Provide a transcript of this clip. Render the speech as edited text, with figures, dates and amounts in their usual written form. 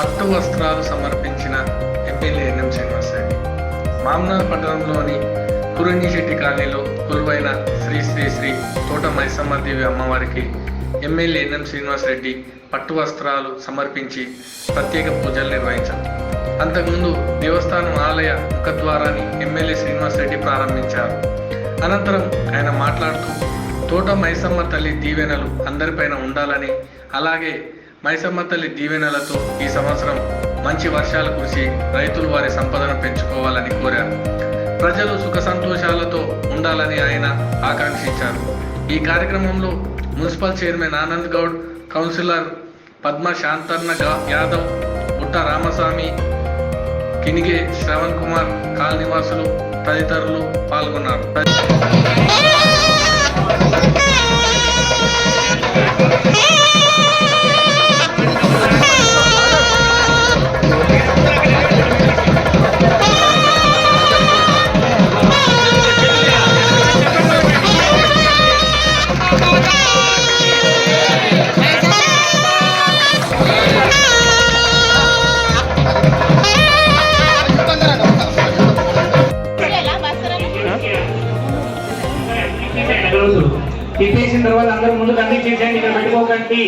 పట్టు వస్త్రాలు సమర్పించిన ఎమ్మెల్యే ఎన్ఎం శ్రీనివాస్ రెడ్డి. మామ్నార్ పట్టణంలోని కురంజిశెట్టి కాలనీలో కొలువైన శ్రీ శ్రీ శ్రీ తోట మైసమ్మదేవి అమ్మవారికి ఎమ్మెల్యే ఎన్ఎం శ్రీనివాస్ రెడ్డి పట్టు వస్త్రాలు సమర్పించి ప్రత్యేక పూజలు నిర్వహించారు. అంతకుముందు దేవస్థానం ఆలయ ముఖద్వారాన్ని ఎమ్మెల్యే శ్రీనివాస్ రెడ్డి ప్రారంభించారు. అనంతరం ఆయన మాట్లాడుతూ తోట మైసమ్మ తల్లి దీవెనలు అందరిపైన ఉండాలని, అలాగే మైసమ్మ తల్లి దీవెనలతో ఈ సంవత్సరం మంచి వర్షాలు కురిసి రైతులు వారి సంపదను పెంచుకోవాలని కోరారు. ప్రజలు సుఖ సంతోషాలతో ఉండాలని ఆయన ఆకాంక్షించారు. ఈ కార్యక్రమంలో municipal chairman Anand Goud, councillor Padma Shantanna Yadav, Butta Ramaswamy, Kinige Shravan Kumar, కాలనివాసులు తదితరులు పాల్గొన్నారు. తిప్పేసిన తర్వాత అందరూ ముందు కంటిన్యూ చేసేయండి, ఇక్కడ పెట్టుకోకండి.